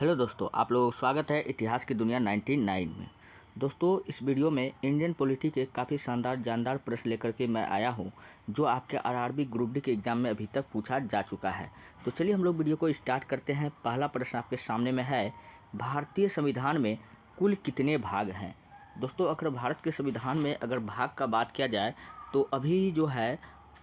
Hello दोस्तों, आप लोगों का स्वागत है इतिहास की दुनिया 99 में। दोस्तों, इस वीडियो में इंडियन पॉलिटी के काफ़ी शानदार जानदार प्रश्न लेकर के मैं आया हूं, जो आपके आरआरबी ग्रुप डी के एग्ज़ाम में अभी तक पूछा जा चुका है। तो चलिए हम लोग वीडियो को स्टार्ट करते हैं। पहला प्रश्न आपके सामने में है, भारतीय संविधान में कुल कितने भाग हैं। दोस्तों, अगर भारत के संविधान में अगर भाग का बात किया जाए तो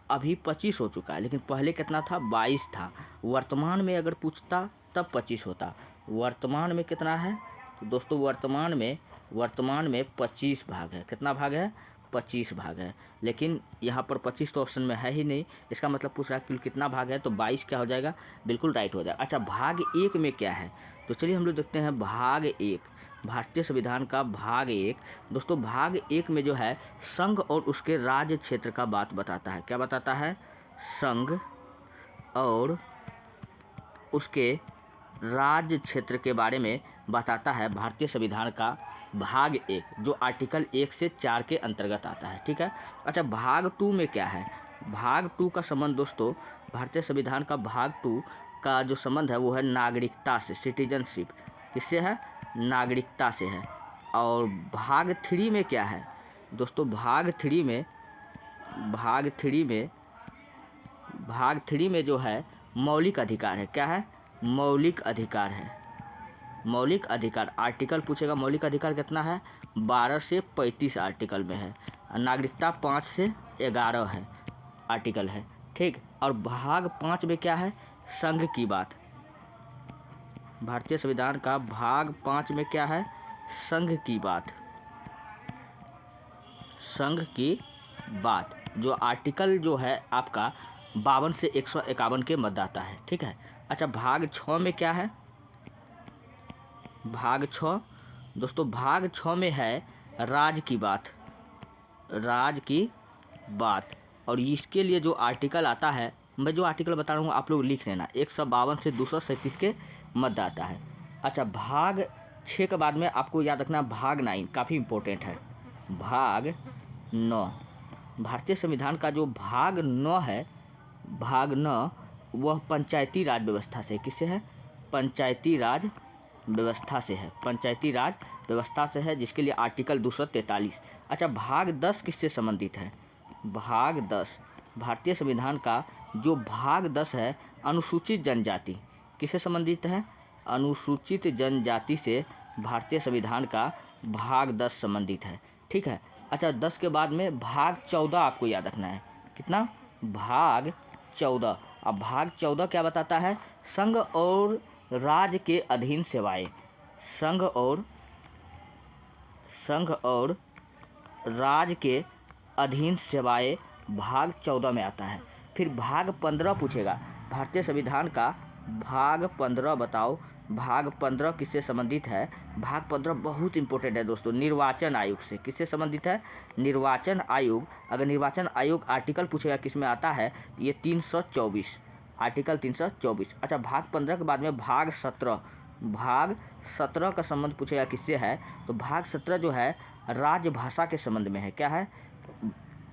अभी 25 हो चुका है, लेकिन पहले कितना था, 22 था। वर्तमान में अगर पूछता तब 25 होता। वर्तमान में कितना है, तो दोस्तों वर्तमान में 25 भाग है। कितना भाग है, 25 भाग है। लेकिन यहाँ पर 25 तो ऑप्शन में है ही नहीं, इसका मतलब पूछ रहा है कि कितना भाग है, तो 22 क्या हो जाएगा, बिल्कुल राइट हो जाएगा। अच्छा, भाग 1 में क्या है, तो चलिए हम लोग देखते हैं। भाग 1, भारतीय संविधान का भाग 1। दोस्तों, भाग 1 में जो है संघ और उसके राज्य क्षेत्र का बात बताता है। क्या बताता है, संघ और उसके राज्य क्षेत्र के बारे में बताता है भारतीय संविधान का भाग 1, जो आर्टिकल 1 से 4 के अंतर्गत आता है। ठीक है। अच्छा, भाग 2 में क्या है, भाग 2 का संबंध दोस्तों, भारतीय संविधान का भाग 2 का जो संबंध है वो है नागरिकता से, सिटीजनशिप। किससे है, नागरिकता से है। और भाग 3 में क्या है दोस्तों, भाग 3 में जो है मौलिक अधिकार है। क्या है, मौलिक अधिकार है। मौलिक अधिकार आर्टिकल पूछेगा, मौलिक अधिकार कितना है, 12 से 35 आर्टिकल में है। नागरिकता 5 से 11 है आर्टिकल है। ठीक। और भाग 5 में क्या है, संघ की बात। भारतीय संविधान का भाग 5 में क्या है, संघ की बात। संघ की बात जो आर्टिकल जो है आपका 52 से 151 के मध्य आता है। ठीक है। अच्छा, भाग 6 में क्या है, भाग 6 दोस्तों, भाग 6 में है राज की बात, राज की बात। और इसके लिए जो आर्टिकल आता है, मैं जो आर्टिकल बता रहा हूँ आप लोग लिख लेना, 152 से 237 के मध्य आता है। अच्छा, भाग 6 के बाद में आपको याद रखना भाग 9 काफ़ी इंपॉर्टेंट है। भाग 9, भारतीय संविधान का जो भाग 9 है, भाग 9 वह पंचायती राज व्यवस्था से, किससे है, पंचायती राज व्यवस्था से है। पंचायती राज व्यवस्था से है, जिसके लिए आर्टिकल 243। अच्छा, भाग 10 किससे संबंधित है, भाग 10 भारतीय संविधान का जो भाग 10 है, अनुसूचित जनजाति, किससे संबंधित है, अनुसूचित जनजाति से भारतीय संविधान का भाग 10 संबंधित है। ठीक है। अच्छा, 10 के बाद में भाग 14 आपको याद रखना है। कितना, भाग 14। अब भाग 14 क्या बताता है, संघ और राज्य के अधीन सेवाएं। संघ और राज्य के अधीन सेवाएं भाग 14 में आता है। फिर भाग 15 पूछेगा, भारतीय संविधान का भाग 15 बताओ। भाग 15 किससे संबंधित है, भाग 15 बहुत इंपॉर्टेंट है दोस्तों, निर्वाचन आयोग से। किससे संबंधित है, निर्वाचन आयोग। अगर निर्वाचन आयोग आर्टिकल पूछेगा किस में आता है, ये 324, आर्टिकल 324। अच्छा, भाग 15 के बाद में भाग 17, भाग 17 का संबंध पूछेगा किससे है, तो भाग 17 जो है राजभाषा के संबंध में है। क्या है,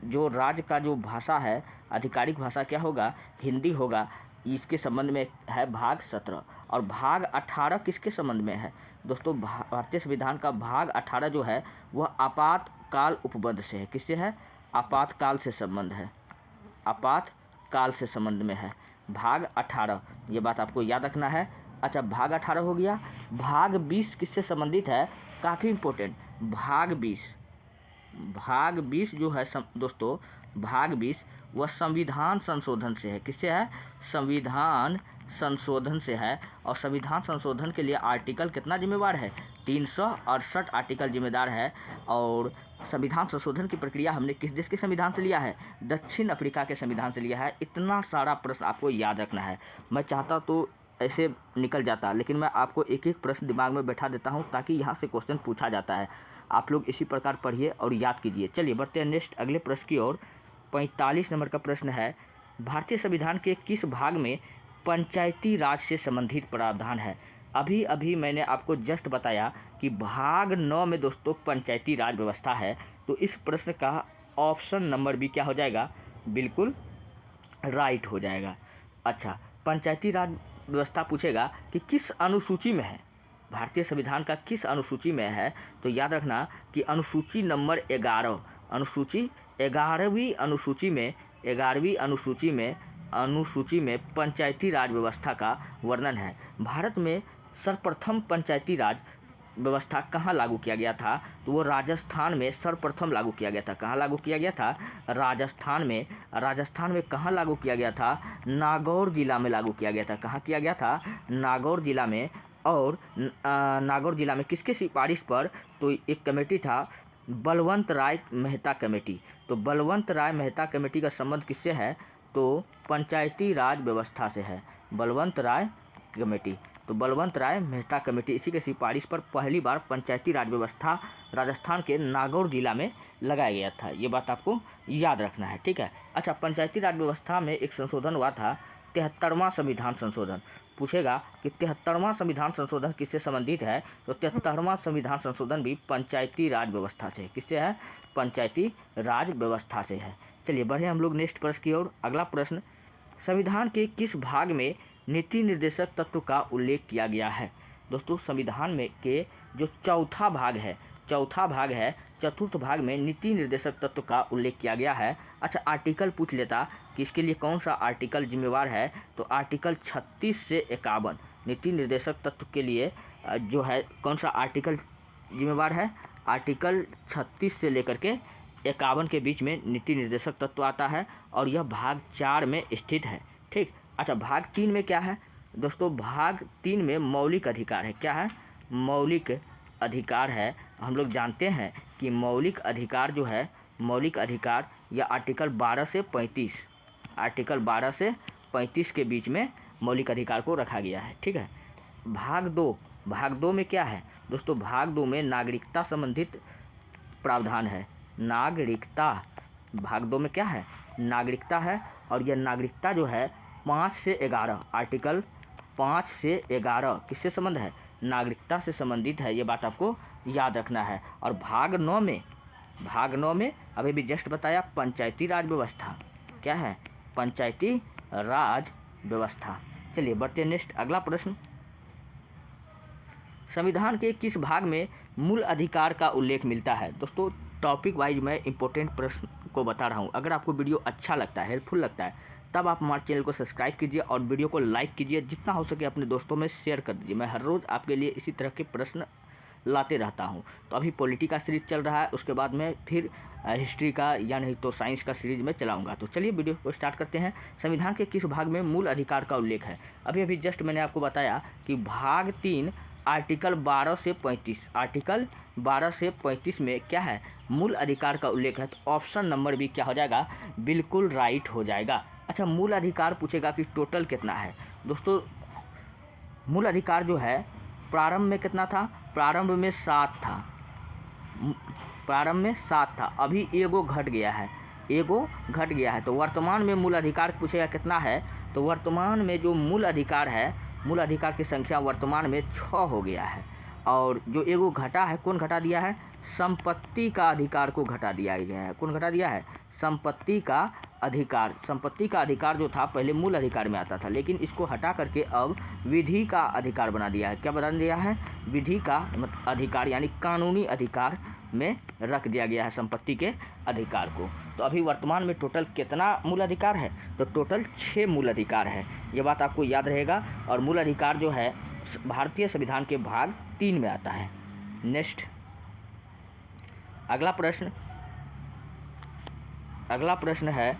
जो राज्य का जो भाषा है, आधिकारिक भाषा क्या होगा, हिंदी होगा, इसके संबंध में है भाग 17। और भाग 18 किसके संबंध में है दोस्तों, भारतीय संविधान का भाग 18 जो है वह आपातकाल उपबंध से है। किससे है, आपातकाल से संबंध है, आपातकाल से संबंध में है भाग 18, ये बात आपको याद रखना है। अच्छा, भाग 18 हो गया। भाग 20 किससे संबंधित है, काफ़ी इंपॉर्टेंट, भाग 20 जो है दोस्तों, भाग 20 वह संविधान संशोधन से है। किससे है, संविधान संशोधन से है। और संविधान संशोधन के लिए आर्टिकल कितना जिम्मेवार है, 368 आर्टिकल जिम्मेदार है। और संविधान संशोधन की प्रक्रिया हमने किस देश के संविधान से लिया है, दक्षिण अफ्रीका के संविधान से लिया है। इतना सारा प्रश्न आपको याद रखना है। मैं चाहता तो ऐसे निकल जाता, लेकिन मैं आपको एक एक प्रश्न दिमाग में बैठा देता हूँ, ताकि यहाँ से क्वेश्चन पूछा जाता है। आप लोग इसी प्रकार पढ़िए और याद कीजिए। चलिए बढ़ते हैं नेक्स्ट अगले प्रश्न की ओर। 45 नंबर का प्रश्न है, भारतीय संविधान के किस भाग में पंचायती राज से संबंधित प्रावधान है। अभी मैंने आपको जस्ट बताया कि भाग 9 में दोस्तों पंचायती राज व्यवस्था है। तो इस प्रश्न का ऑप्शन नंबर बी क्या हो जाएगा, बिल्कुल राइट हो जाएगा। अच्छा, पंचायती राज व्यवस्था पूछेगा कि किस अनुसूची में है, भारतीय संविधान का किस अनुसूची में है? तो याद रखना कि अनुसूची नंबर 11, अनुसूची 11वीं अनुसूची में पंचायती राज व्यवस्था का वर्णन है। भारत में सर्वप्रथम पंचायती राज व्यवस्था कहाँ लागू किया गया था? तो वो राजस्थान में सर्वप्रथम लागू किया गया था। कहाँ लागू किया गया था? राजस्थान में। राजस्थान में कहाँ लागू किया गया था? नागौर जिला में लागू किया गया था। कहाँ किया गया था? नागौर जिला में। और नागौर जिला में किसके सिफारिश पर? तो एक कमेटी था, बलवंत राय मेहता कमेटी। तो बलवंत राय मेहता कमेटी का संबंध किससे है? तो पंचायती राज व्यवस्था से है, बलवंत राय कमेटी। तो बलवंत राय मेहता कमेटी, इसी के सिफारिश पर पहली बार पंचायती राज व्यवस्था राजस्थान के नागौर जिला में लगाया गया था। ये बात आपको याद रखना है, ठीक है। अच्छा, पंचायती राज व्यवस्था में एक संशोधन हुआ था, 73वां संविधान संशोधन। पूछेगा कि 73वां संविधान संशोधन किससे संबंधित है? तो 73वां संविधान संशोधन भी पंचायती राज व्यवस्था से। किससे है? पंचायती राज व्यवस्था से है। चलिए बढ़े हम लोग नेक्स्ट प्रश्न की ओर। अगला प्रश्न, संविधान के किस भाग में नीति निर्देशक तत्व का उल्लेख किया गया है? दोस्तों, संविधान में के जो चौथा भाग है, चतुर्थ भाग में नीति निर्देशक तत्व का उल्लेख किया गया है। अच्छा, आर्टिकल पूछ लेता कि इसके लिए कौन सा आर्टिकल जिम्मेवार है? तो आर्टिकल 36 से 51 नीति निर्देशक तत्व के लिए जो है कौन सा आर्टिकल जिम्मेवार है? आर्टिकल 36 से लेकर के 51 के बीच में नीति निर्देशक तत्व आता है और यह भाग 4 में स्थित है, ठीक। अच्छा, भाग 3 में क्या है? दोस्तों, भाग 3 में मौलिक अधिकार है। क्या है? मौलिक अधिकार है। हम लोग जानते हैं कि मौलिक अधिकार जो है, मौलिक अधिकार या आर्टिकल 12 से 35 के बीच में मौलिक अधिकार को रखा गया है, ठीक है। भाग 2 में क्या है? दोस्तों, भाग 2 में नागरिकता संबंधित प्रावधान है। नागरिकता, भाग 2 में क्या है? नागरिकता है। और यह नागरिकता जो है 5 से 11, आर्टिकल 5 से 11 किससे संबंध है? नागरिकता से संबंधित है। ये बात आपको याद रखना है। और भाग 9 में अभी भी जस्ट बताया, पंचायती राज व्यवस्था। क्या है? पंचायती राज व्यवस्था। चलिए बढ़ते हैं नेक्स्ट, अगला प्रश्न, संविधान के किस भाग में मूल अधिकार का उल्लेख मिलता है? दोस्तों, टॉपिक वाइज मैं इंपॉर्टेंट प्रश्न को बता रहा हूँ। अगर आपको वीडियो अच्छा लगता है, हेल्पफुल लगता है, तब आप हमारे चैनल को सब्सक्राइब कीजिए और वीडियो को लाइक कीजिए। जितना हो सके अपने दोस्तों में शेयर कर दीजिए। मैं हर रोज़ आपके लिए इसी तरह के प्रश्न लाते रहता हूं। तो अभी पॉलिटी का सीरीज चल रहा है, उसके बाद में फिर हिस्ट्री का या नहीं तो साइंस का सीरीज में चलाऊंगा। तो चलिए वीडियो को स्टार्ट करते हैं। संविधान के किस भाग में मूल अधिकार का उल्लेख है? अभी जस्ट मैंने आपको बताया कि भाग 3 आर्टिकल 12 से 35 में क्या है? मूल अधिकार का उल्लेख है। तो ऑप्शन नंबर भी क्या हो जाएगा? बिल्कुल राइट हो जाएगा। अच्छा, मूल अधिकार पूछेगा कि टोटल कितना है? दोस्तों, मूल अधिकार जो है प्रारंभ में कितना था? प्रारंभ में 7 था। अभी एगो घट गया है। तो वर्तमान में मूल अधिकार पूछेगा कितना है? तो वर्तमान में जो मूल अधिकार है, मूल अधिकार की संख्या वर्तमान में 6 हो गया है। और जो एगो घटा है, कौन घटा दिया है? संपत्ति का अधिकार को घटा दिया गया है। कौन घटा दिया है? संपत्ति का अधिकार। संपत्ति का अधिकार जो था पहले मूल अधिकार में आता था, लेकिन इसको हटा करके अब विधि का अधिकार बना दिया है। क्या बना दिया है? विधि का अधिकार, यानी कानूनी अधिकार में रख दिया गया है संपत्ति के अधिकार को। तो अभी वर्तमान में टोटल कितना मूल अधिकार है? तो टोटल 6 मूल अधिकार है। ये बात आपको याद रहेगा। और मूल अधिकार जो है भारतीय संविधान के भाग 3 में आता है। नेक्स्ट, अगला प्रश्न है,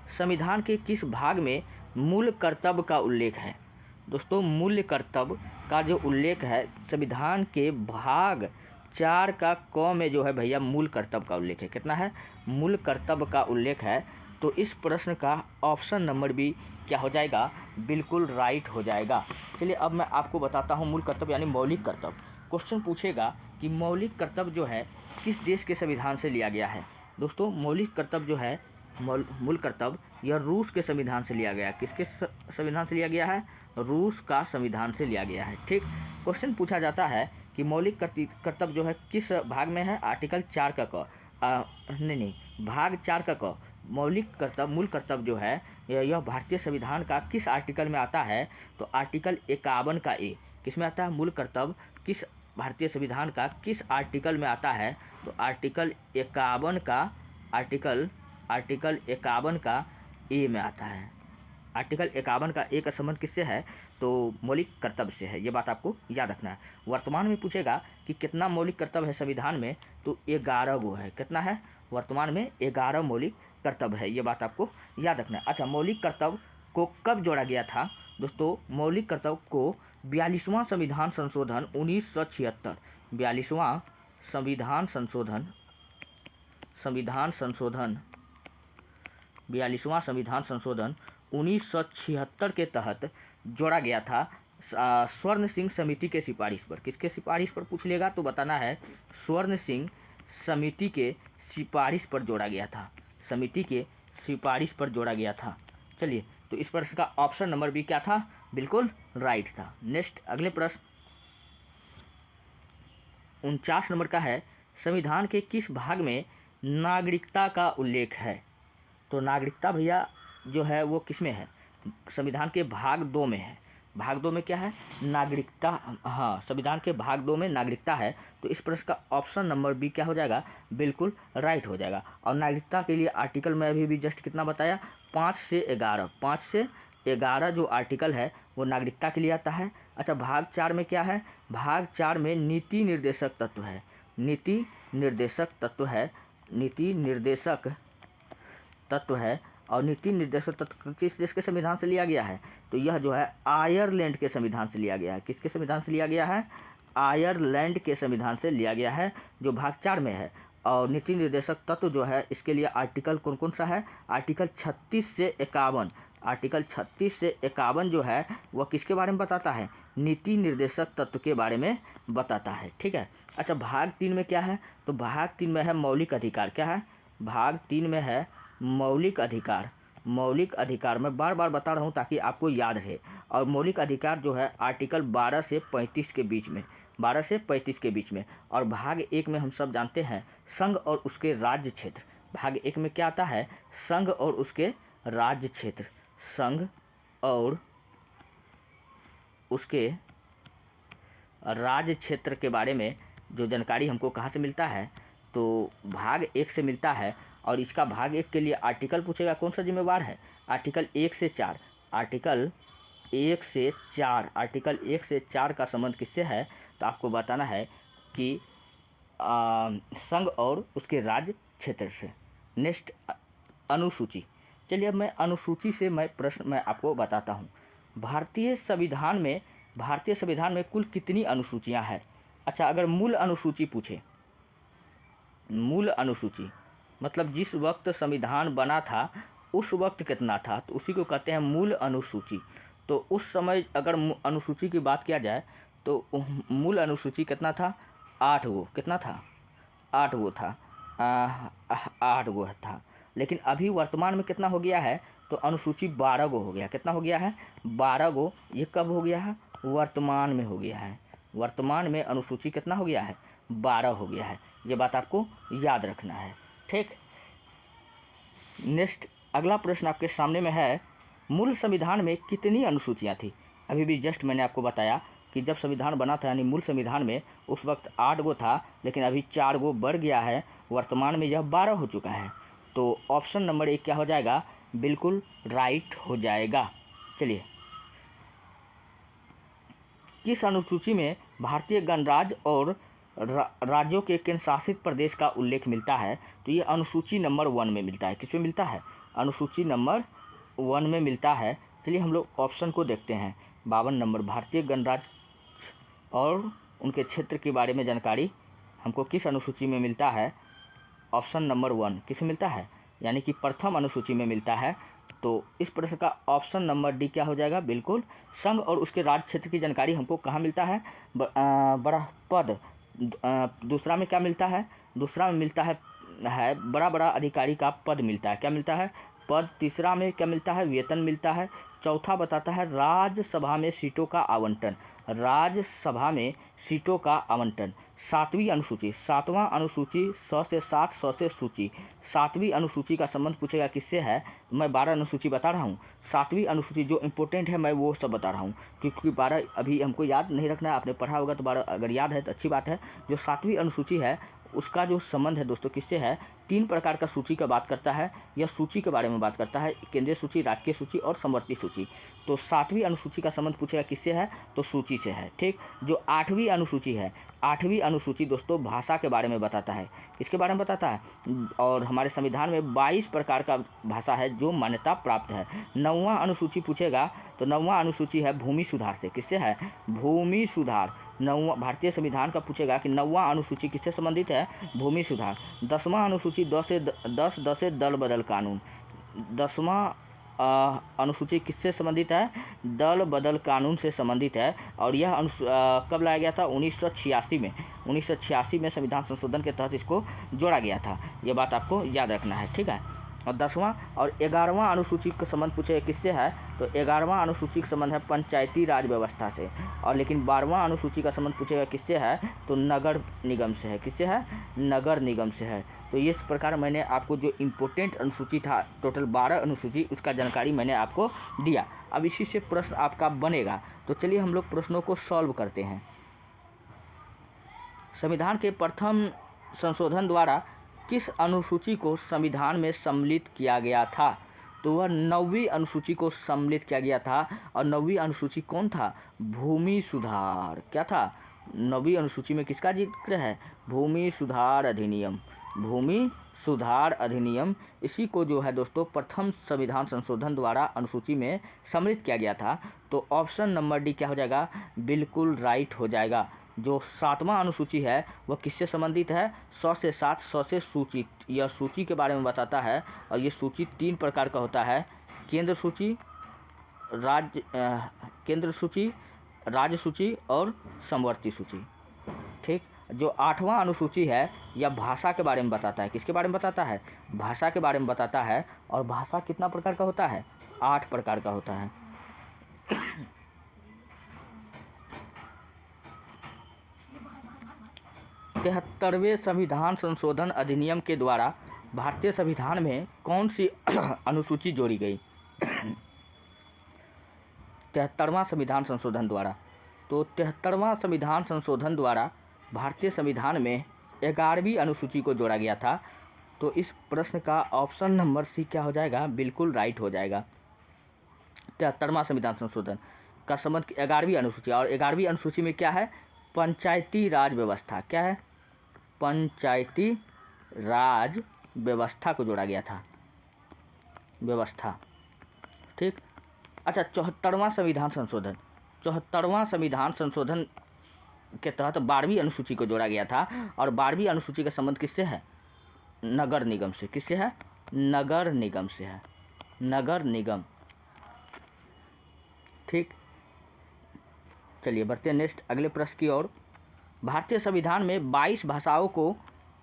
संविधान के किस भाग में मूल कर्तव्य का उल्लेख है? दोस्तों, मूल कर्तव्य का जो उल्लेख है संविधान के भाग 4 का क में जो है भैया मूल कर्तव्य का उल्लेख है। कितना है? मूल कर्तव्य का उल्लेख है। तो इस प्रश्न का ऑप्शन नंबर भी क्या हो जाएगा? बिल्कुल राइट हो जाएगा। चलिए अब मैं आपको बताता हूँ मूल कर्तव्य यानी मौलिक कर्तव्य। क्वेश्चन पूछेगा कि मौलिक कर्तव्य जो है किस देश के संविधान से लिया गया है? दोस्तों, मौलिक कर्तव्य जो है, मूल कर्तव्य, यह रूस के संविधान से लिया गया है। किसके संविधान से लिया गया है? रूस का संविधान से लिया गया है, ठीक। क्वेश्चन पूछा जाता है कि मौलिक कर्तव्य जो है किस भाग में है? आर्टिकल 4 का क। भाग 4 का क। मौलिक कर्तव्य, मूल कर्तव्य जो है यह भारतीय संविधान का किस आर्टिकल में आता है? तो आर्टिकल 51 का ए। किस में आता है? मूल कर्तव्य किस भारतीय संविधान का किस आर्टिकल में आता है? तो आर्टिकल 51 का ए में आता है। आर्टिकल 51 का ए का संबंध किससे है? तो मौलिक कर्तव्य से है। ये बात आपको याद रखना है। वर्तमान में पूछेगा कि कितना मौलिक कर्तव्य है संविधान में, तो 11 गो है। कितना है? वर्तमान में 11 मौलिक कर्तव्य है। ये बात आपको याद रखना है। अच्छा, मौलिक कर्तव्य को कब जोड़ा गया था? दोस्तों, मौलिक कर्तव्य को 42वां संविधान संशोधन 1976, 42वां संविधान संशोधन 1976 के तहत जोड़ा गया था स्वर्ण सिंह समिति के सिफारिश पर। किसके सिफारिश पर पूछ लेगा तो बताना है, स्वर्ण सिंह समिति के सिफारिश पर जोड़ा गया था। समिति के सिफारिश पर जोड़ा गया था। चलिए, तो इस प्रश्न का ऑप्शन नंबर बी क्या था? बिल्कुल राइट था। नेक्स्ट अगले प्रश्न 49 नंबर का है, संविधान के किस भाग में नागरिकता का उल्लेख है? तो नागरिकता भैया जो है वो किस में है? संविधान के भाग 2 में है। भाग 2 में क्या है? नागरिकता। हाँ, संविधान के भाग 2 में नागरिकता है। तो इस प्रश्न का ऑप्शन नंबर बी क्या हो जाएगा? बिल्कुल राइट हो जाएगा। और नागरिकता के लिए आर्टिकल में अभी भी जस्ट कितना बताया? 5 से 11 जो आर्टिकल है वो नागरिकता के लिए आता है। अच्छा, भाग 4 में क्या है? भाग 4 में नीति निर्देशक तत्व है। नीति निर्देशक और नीति निर्देशक तत्व किस देश के संविधान से लिया गया है? तो यह जो है आयरलैंड के संविधान से लिया गया है। किसके संविधान से लिया गया है? आयरलैंड के संविधान से लिया गया है, जो भाग 4 में है। और नीति निर्देशक तत्व जो है इसके लिए आर्टिकल कौन कौन सा है? आर्टिकल 36 से 51। आर्टिकल 36 से 51 जो है वह किसके बारे में बताता है? नीति निर्देशक तत्व के बारे में बताता है। ठीक है। अच्छा, भाग 3 में क्या है? तो भाग 3 में है मौलिक अधिकार। क्या है? भाग 3 में है मौलिक अधिकार। मौलिक अधिकार मैं बार बार बता रहा हूँ ताकि आपको याद रहे। और मौलिक अधिकार जो है आर्टिकल 12 से 35 के बीच में, 12 से 35 के बीच में। और भाग 1 में हम सब जानते हैं संघ और उसके राज्य क्षेत्र। भाग 1 में क्या आता है? संघ और उसके राज्य क्षेत्र। संघ और उसके राज्य क्षेत्र के बारे में जो जानकारी हमको कहाँ से मिलता है? तो भाग 1 से मिलता है। और इसका भाग 1 के लिए आर्टिकल पूछेगा कौन सा जिम्मेवार है? आर्टिकल 1 से 4। आर्टिकल 1 से 4 का संबंध किससे है? तो आपको बताना है कि संघ और उसके राज्य क्षेत्र से। नेक्स्ट अनुसूची। चलिए, अब मैं अनुसूची से प्रश्न आपको बताता हूँ। भारतीय संविधान में कुल कितनी अनुसूचियाँ हैं? अच्छा, अगर मूल अनुसूची पूछे, मूल अनुसूची मतलब जिस वक्त संविधान बना था उस वक्त कितना था, तो उसी को कहते हैं मूल अनुसूची। तो उस समय अगर अनुसूची की बात किया जाए तो मूल अनुसूची कितना था? 8 गो। कितना था? 8 गो था। 8 गो था। लेकिन अभी वर्तमान में कितना हो गया है? तो अनुसूची 12 गो हो गया। कितना हो गया है? 12 गो। ये कब हो गया है? वर्तमान में हो गया है। वर्तमान में अनुसूची कितना हो गया है? 12 हो गया है। ये बात आपको याद रखना है। ठीक। नेक्स्ट अगला प्रश्न आपके सामने में है, मूल संविधान में कितनी अनुसूचियाँ थी? अभी भी जस्ट मैंने आपको बताया कि जब संविधान बना था यानी मूल संविधान में उस वक्त 8 गो था, लेकिन अभी 4 गो बढ़ गया है। वर्तमान में यह 12 हो चुका है। तो ऑप्शन नंबर 1 क्या हो जाएगा? बिल्कुल राइट हो जाएगा। चलिए, किस अनुसूची में भारतीय गणराज्य और राज्यों के केंद्र शासित प्रदेश का उल्लेख मिलता है? तो ये अनुसूची नंबर 1 में मिलता है। किसमें मिलता है? अनुसूची नंबर 1 में मिलता है। चलिए हम लोग ऑप्शन को देखते हैं। 52 नंबर, भारतीय गणराज्य और उनके क्षेत्र के बारे में जानकारी हमको किस अनुसूची में मिलता है? ऑप्शन नंबर 1 किस में मिलता है? यानी कि प्रथम अनुसूची में मिलता है। तो इस प्रश्न का ऑप्शन नंबर डी क्या हो जाएगा? बिल्कुल। संघ और उसके राज्य क्षेत्र की जानकारी हमको कहाँ मिलता है? बड़ा पद। दूसरा में क्या मिलता है? दूसरा में मिलता है बड़ा बड़ा अधिकारी का पद मिलता है। क्या मिलता है? पद, तीसरा में क्या मिलता है, वेतन मिलता है। चौथा बताता है राज्यसभा में सीटों का आवंटन, राज्यसभा में सीटों का आवंटन। सातवीं अनुसूची, सातवां अनुसूची 100 से 7, 100 से सूची। सातवीं अनुसूची का संबंध पूछेगा किससे है, मैं 12 अनुसूची बता रहा हूँ। सातवीं अनुसूची जो इम्पोर्टेंट है मैं वो सब बता रहा हूँ, क्योंकि 12 अभी हमको याद नहीं रखना है, आपने पढ़ा होगा तो 12 अगर याद है तो अच्छी बात है। जो सातवीं अनुसूची है उसका जो संबंध है दोस्तों किससे है, 3 प्रकार का सूची का बात करता है। यह सूची के बारे में बात करता है, केंद्रीय सूची, राजकीय सूची और समवर्ती सूची। तो सातवीं अनुसूची का संबंध पूछेगा किससे है, तो सूची से है। ठीक, जो आठवीं अनुसूची है, आठवीं अनुसूची दोस्तों भाषा के बारे में बताता है। किसके बारे में बताता है, और हमारे संविधान में 22 प्रकार का भाषा है जो मान्यता प्राप्त है। नौवां अनुसूची पूछेगा तो नौवां अनुसूची है भूमि सुधार से, किससे है, भूमि सुधार। नौवां भारतीय संविधान का पूछेगा कि नौवां अनुसूची किससे संबंधित है, भूमि सुधार। 10वां अनुसूची 10 से दल बदल कानून, 10वां अनुसूची किससे संबंधित है, दल बदल कानून से संबंधित है। और यह कब लाया गया था, 1986 में। 1986 में संविधान संशोधन के तहत इसको जोड़ा गया था, ये बात आपको याद रखना है। ठीक है, और 10वां और 11वां अनुसूची का संबंध पूछे किससे है, तो 11वां अनुसूची का संबंध है पंचायती राज व्यवस्था से। और लेकिन 12वां अनुसूची का संबंध पूछेगा किससे है, तो नगर निगम से है। किससे है, नगर निगम से है। तो इस प्रकार मैंने आपको जो इम्पोर्टेंट अनुसूची था, टोटल 12 अनुसूची, उसका जानकारी मैंने आपको दिया। अब इसी से प्रश्न आपका बनेगा, तो चलिए हम लोग प्रश्नों को सॉल्व करते हैं। संविधान के प्रथम संशोधन द्वारा किस अनुसूची को संविधान में सम्मिलित किया गया था, तो वह 9वीं अनुसूची को सम्मिलित किया गया था। और 9वीं अनुसूची कौन था, भूमि सुधार। क्या था, 9वीं अनुसूची में किसका जिक्र है, भूमि सुधार अधिनियम, भूमि सुधार अधिनियम। इसी को जो है दोस्तों प्रथम संविधान संशोधन द्वारा अनुसूची में सम्मिलित किया गया था। तो ऑप्शन नंबर डी क्या हो जाएगा, बिल्कुल राइट हो जाएगा। जो 7वां अनुसूची है वह किससे संबंधित है, 100 से 7, 100 से सूची। यह सूची के बारे में बताता है, और ये सूची 3 प्रकार का होता है, केंद्र सूची, केंद्र सूची, राज्य सूची और समवर्ती सूची। ठीक, जो 8वां अनुसूची है यह भाषा के बारे में बताता है। किसके बारे में बताता है, भाषा के बारे में बताता है। और भाषा कितना प्रकार का होता है, 8 प्रकार का होता है। 73वें संविधान संशोधन अधिनियम के द्वारा भारतीय संविधान में कौन सी अनुसूची जोड़ी गई, 73वां संविधान संशोधन द्वारा। तो 73वां संविधान संशोधन द्वारा भारतीय संविधान में 11वीं अनुसूची को जोड़ा गया था। तो इस प्रश्न का ऑप्शन नंबर सी क्या हो जाएगा, बिल्कुल राइट हो जाएगा। 73वां संविधान संशोधन का संबंध 11वीं अनुसूची, और 11वीं अनुसूची में क्या है, पंचायती राज व्यवस्था। क्या है, पंचायती राज व्यवस्था को जोड़ा गया था, व्यवस्था। ठीक, अच्छा 74वां संविधान संशोधन, 74वां संविधान संशोधन के तहत 12वीं अनुसूची को जोड़ा गया था। और 12वीं अनुसूची का संबंध किससे है, नगर निगम से। किससे है, नगर निगम से है, नगर निगम। ठीक, चलिए बढ़ते हैं नेक्स्ट अगले प्रश्न की ओर। भारतीय संविधान में 22 भाषाओं को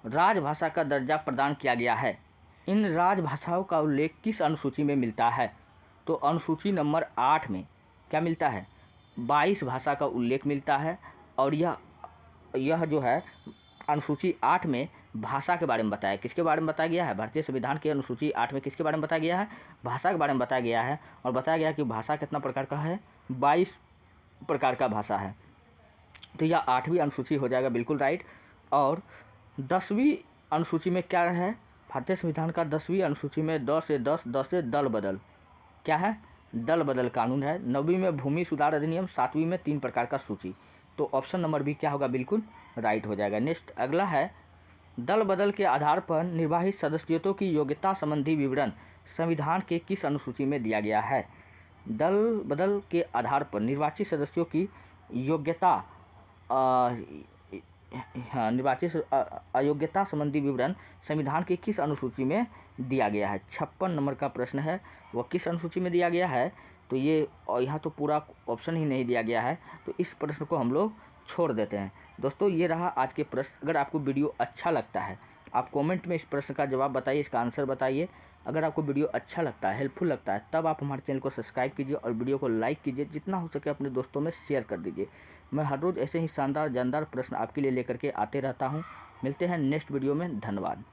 राजभाषा का दर्जा प्रदान किया गया है। इन राजभाषाओं का उल्लेख किस अनुसूची में मिलता है, तो अनुसूची नंबर 8 में क्या मिलता है, 22 भाषा का उल्लेख मिलता है। और यह जो है अनुसूची 8 में भाषा के बारे में बताया। किसके बारे में बताया गया है, भारतीय संविधान की अनुसूची 8 में किसके बारे में बताया गया है, भाषा के बारे में बताया गया है। और बताया गया कि भाषा कितना प्रकार का है, 22 प्रकार का भाषा है। तो यह 8वीं अनुसूची हो जाएगा, बिल्कुल राइट। और 10वीं अनुसूची में क्या है, भारतीय संविधान का 10वीं अनुसूची में 10 से 10, 10 से दल बदल, क्या है, दल बदल कानून है। 9वीं में भूमि सुधार अधिनियम, 7वीं में 3 प्रकार का सूची। तो ऑप्शन नंबर बी क्या होगा, बिल्कुल राइट हो जाएगा। नेक्स्ट अगला है, दल बदल के आधार पर निर्वाचित सदस्यों की योग्यता संबंधी विवरण संविधान के किस अनुसूची में दिया गया है। दल बदल के आधार पर निर्वाचित सदस्यों की योग्यता, निर्वाचित अयोग्यता संबंधी विवरण संविधान के किस अनुसूची में दिया गया है। 56 नंबर का प्रश्न है, वह किस अनुसूची में दिया गया है, तो ये यहाँ तो पूरा ऑप्शन ही नहीं दिया गया है, तो इस प्रश्न को हम लोग छोड़ देते हैं। दोस्तों ये रहा आज के प्रश्न। अगर आपको वीडियो अच्छा लगता है आप कमेंट में इस प्रश्न का जवाब बताइए, इसका आंसर बताइए। अगर आपको वीडियो अच्छा लगता है, हेल्पफुल लगता है, तब आप हमारे चैनल को सब्सक्राइब कीजिए और वीडियो को लाइक कीजिए, जितना हो सके अपने दोस्तों में शेयर कर दीजिए। मैं हर रोज़ ऐसे ही शानदार जानदार प्रश्न आपके लिए लेकर के आते रहता हूँ। मिलते हैं नेक्स्ट वीडियो में। धन्यवाद।